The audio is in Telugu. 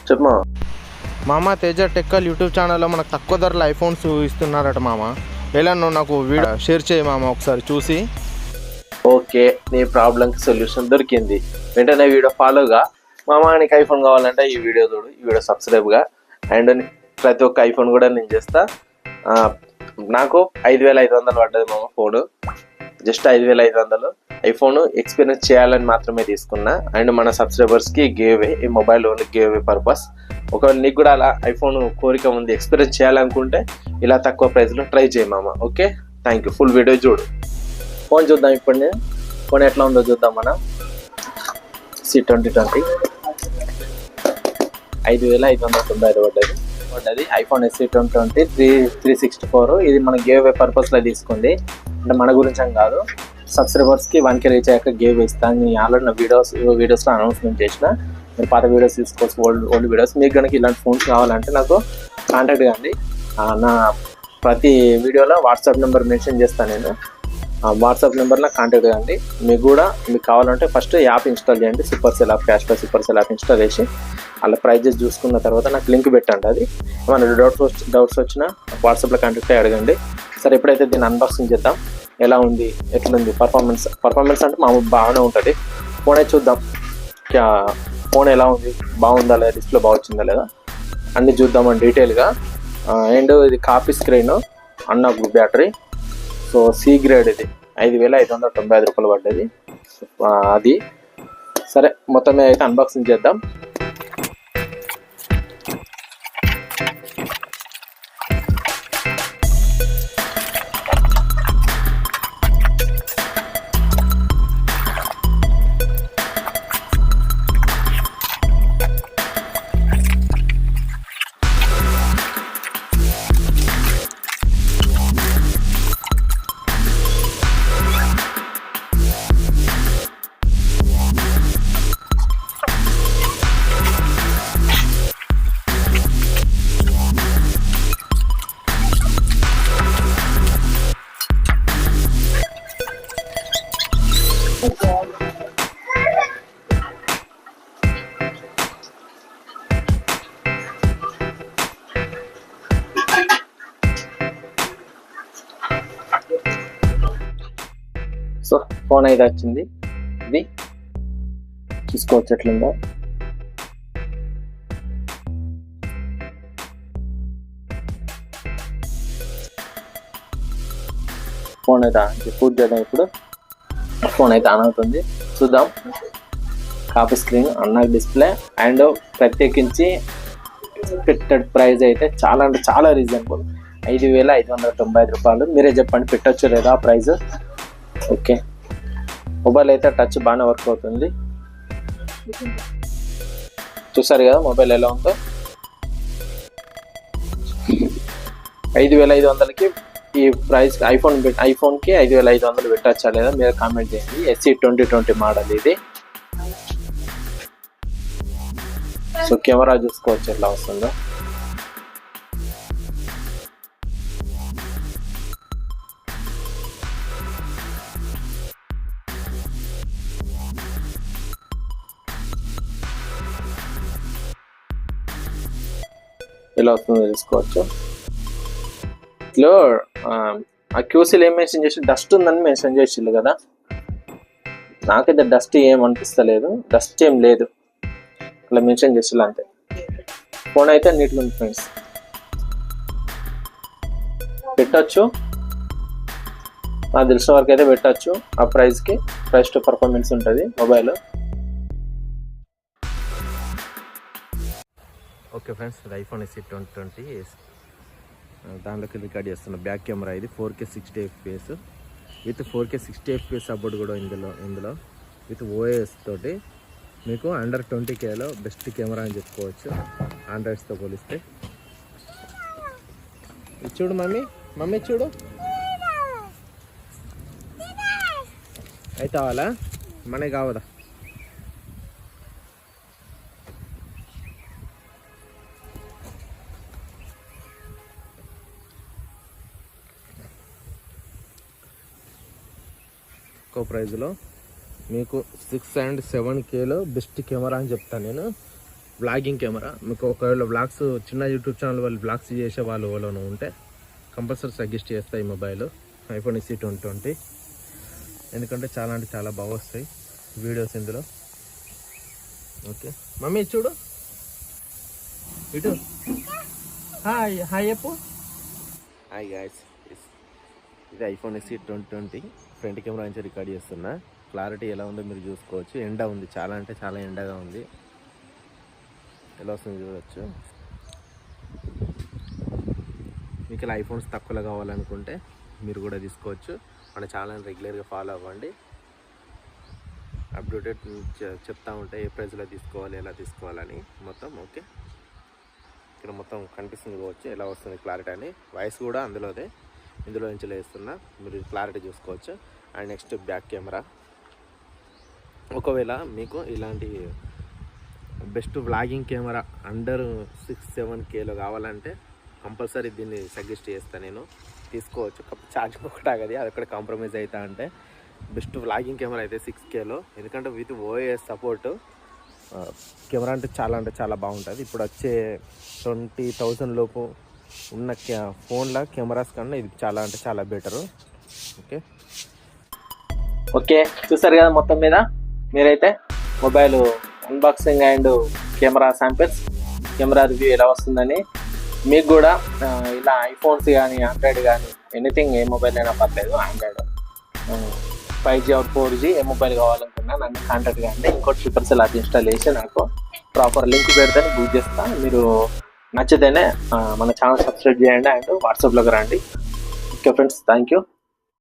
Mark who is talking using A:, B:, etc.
A: చెప్పమా
B: మామ తేజ టెక్కల్ యూట్యూబ్ ఛానల్లో మనకు తక్కువ ధరలో ఐఫోన్స్ ఇస్తున్నారట మామ. ఎలా నువ్వు నాకు వీడియో షేర్ చేయి మామ ఒకసారి చూసి.
A: ఓకే, నీ ప్రాబ్లంకి సొల్యూషన్ దొరికింది. వెంటనే వీడియో ఫాలోగా. మామ నీకు ఐఫోన్ కావాలంటే ఈ వీడియో చూడు, ఈ వీడియో సబ్స్క్రైబ్గా. అండ్ ప్రతి ఒక్క ఐఫోన్ కూడా నేను చేస్తా. నాకు 5500 పడ్డది మామ ఫోను. జస్ట్ 5500 ఐఫోన్ ఎక్స్పీరియన్స్ చేయాలని మాత్రమే తీసుకున్నా. అండ్ మన సబ్స్క్రైబర్స్కి గివ్ అవే, ఈ mobile only give away purpose. ఒకవేళ నీకు కూడా అలా ఐఫోన్ కోరిక ఉంది, ఎక్స్పీరియన్స్ చేయాలనుకుంటే ఇలా తక్కువ ప్రైస్లో ట్రై చేయమామ. Okay, thank you. Full video చూడు. ఫోన్ చూద్దాం. ఇప్పుడు ఫోన్ ఎట్లా ఉందో చూద్దాం. మనం C2020 5590 పడ్డది ఐఫోన్ SE2020 364. ఇది మన గివ్ అవే పర్పస్లో తీసుకుంది. అంటే మన గురించి అని కాదు, సబ్స్క్రైబర్స్కి 1K రీచ్ అయ్యాక గివ్ అవే ఇస్తాను. నేను ఆల్రెడీ నా వీడియోస్లో అనౌన్స్మెంట్ చేసిన. మీరు పాత వీడియోస్ తీసుకోవచ్చు, ఓల్డ్ వీడియోస్. మీకు కనుక ఇలాంటి ఫోన్స్ కావాలంటే నాకు కాంటాక్ట్ కండి. నా ప్రతి వీడియోలో వాట్సాప్ నెంబర్ మెన్షన్ చేస్తాను. నేను వాట్సాప్ నెంబర్లో కాంటాక్ట్ కండి. మీకు కావాలంటే ఫస్ట్ యాప్ ఇన్స్టాల్ చేయండి. Super cell app, cash back super cell app install చేసి అలా ప్రైజెస్ చూసుకున్న తర్వాత నాకు లింక్ పెట్టండి. అది ఏమైనా డౌట్స్ వచ్చినా వాట్సాప్లో కాంటాక్ట్ అయ్యి అడగండి. సరే, ఎప్పుడైతే దీన్ని అన్బాక్సింగ్ చేద్దాం. ఎలా ఉంది, ఎట్లుంది పర్ఫార్మెన్స్ అంటే మామూలు బాగానే ఉంటుంది. ఫోన్ అయితే చూద్దాం. ఫోన్ ఎలా ఉంది, బాగుందా లేదా, డిస్ప్లే బాగా వచ్చిందా లేదా అన్నీ చూద్దామని డీటెయిల్గా. అండ్ ఇది కాపీ స్క్రీన్, అన్న బ్యాటరీ. సో C గ్రేడ్, ఇది 5595 పడ్డది అది. సరే, మొత్తం అయితే అన్బాక్సింగ్ చేద్దాం. సో ఫోన్ అయితే వచ్చింది. ఇది చూసుకోవచ్చు ఎట్లుందో. ఫోన్ అయితే పూర్తి చేద్దాం. ఇప్పుడు ఫోన్ అయితే ఆన్ అవుతుంది, చూద్దాం. కాపీ స్క్రీన్, అన్న డిస్ప్లే. అండ్ ప్రత్యేకించి పెట్టెడ్ ప్రైస్ అయితే చాలా అంటే చాలా రీజనబుల్, 5595 మీరే చెప్పండి, పెట్టచ్చు లేదా ఆ ప్రైస్? ఓకే, మొబైల్ అయితే టచ్ బాగానే వర్క్ అవుతుంది. చూసారు కదా మొబైల్ ఎలా ఉందో. 5500కి ఈ ప్రైస్ ఐఫోన్కి 5500 పెట్టచ్చా లేదా మీరు కామెంట్ చేయండి. SE2020 మోడల్ ఇది. సో కెమెరా చూసుకోవచ్చు ఎట్లా వస్తుందో. ఎలా వస్తుందో తెలుసుకోవచ్చు. ఇట్లో ఆ క్యూసీలు ఏం మెన్షన్ చేసి, డస్ట్ ఉందని మెన్షన్ చేసిళ్ళు కదా. నాకైతే డస్ట్ ఏం అనిపిస్తలేదు, డస్ట్ ఏం లేదు, అలా మెన్షన్ చేసిళ్ళు అంతే. ఫోన్ అయితే నీట్గా ఉంది ఫ్రెండ్స్, పెట్టచ్చు. నాకు తెలిసిన వరకు అయితే పెట్టచ్చు. ఆ ప్రైస్కి ప్రైస్ టు పర్ఫార్మెన్స్ ఉంటుంది మొబైల్.
B: ఓకే ఫ్రెండ్స్, ఇది ఐఫోన్ SE2020. దాంట్లోకి రికార్డ్ చేస్తున్న బ్యాక్ కెమెరా. ఇది 4K 60 FPS with 4K 60 FPS support కూడా ఇందులో విత్ OIS తోటి మీకు అండర్ 20Kలో బెస్ట్ కెమెరా అని చెప్పుకోవచ్చు ఆండ్రాయిడ్స్తో పోలిస్తే. చూడు మమ్మీ చూడు. అయితే కావాలా, మనకి కావదా? తక్కువ ప్రైజ్లో మీకు 6 and 7Kలో బెస్ట్ కెమెరా అని చెప్తాను నేను. వ్లాగింగ్ కెమెరా మీకు ఒకవేళ వ్లాగ్స్ చిన్న యూట్యూబ్ ఛానల్ వాళ్ళు వ్లాగ్స్ చేసే వాళ్ళు ఎవరైనా ఉంటే కంపల్సరీ సజెస్ట్ చేస్తాయి మొబైల్ ఐఫోన్ SE 2020. ఎందుకంటే చాలా అంటే చాలా బాగా వస్తాయి వీడియోస్ ఇందులో. ఓకే మమ్మీ చూడు ఇటు హాయ్ హాయ్ చెప్పు. హాయ్ గాయ్స్, ఇది ఐఫోన్ SE 2020 ఫ్రంట్ కెమెరా నుంచి రికార్డ్ చేస్తున్నా. క్లారిటీ ఎలా ఉందో మీరు చూసుకోవచ్చు. ఎండ ఉంది, చాలా అంటే చాలా ఎండగా ఉంది. ఎలా వస్తుంది చూడవచ్చు. మీకు ఇలా ఐఫోన్స్ తక్కువలో కావాలనుకుంటే మీరు కూడా తీసుకోవచ్చు. మన ఛానల్ రెగ్యులర్గా ఫాలో అవ్వండి. అప్డేటెడ్ చెప్తా ఉంటే ఏ ప్రైస్లో తీసుకోవాలి, ఎలా తీసుకోవాలని మొత్తం. ఓకే, ఇక్కడ మొత్తం కనిపిస్తుంది కావచ్చు ఎలా వస్తుంది క్లారిటీ అని. వాయిస్ కూడా ఇందులో నుంచి వేస్తున్నా, మీరు క్లారిటీ చూసుకోవచ్చు. And next back camera. ఒకవేళ మీకు ఇలాంటి బెస్ట్ వ్లాగింగ్ కెమెరా అండర్ 6-7Kలో కావాలంటే కంపల్సరీ దీన్ని సజెస్ట్ చేస్తాను నేను. తీసుకోవచ్చు. ఛార్జింగ్ ఒకటి ఆగది, అది ఒకటి కాంప్రమైజ్ అవుతా అంటే బెస్ట్ వ్లాగింగ్ కెమెరా అయితే 6Kలో. ఎందుకంటే విత్ OIS సపోర్ట్ కెమెరా అంటే చాలా బాగుంటుంది. ఇప్పుడు వచ్చే 20,000 లోపు ఉన్న ఫోన్ల కెమెరాస్ కన్నా ఇది చాలా అంటే చాలా బెటరు.
A: ఓకే చూసారు కదా, మొత్తం మీద మీరైతే mobile unboxing and camera samples, camera review ఎలా వస్తుందని. మీకు కూడా ఇలా ఐఫోన్స్ కానీ ఆండ్రాయిడ్ కానీ ఎనీథింగ్ ఏ మొబైల్ అయినా పర్లేదు, Android 5G or 4G A mobile కావాలనుకున్నా నన్ను కాంటాక్ట్ కానీ. ఇంకోటి SuperCell యాప్ ఇన్స్టాల్ చేసి నాకు ప్రాపర్ లింక్ పెడితే బుక్ చేస్తాను. మీరు నచ్చితేనే మన ఛానల్ సబ్స్క్రైబ్ చేయండి అండ్ వాట్సాప్లోకి రండి. Okay friends, thank you.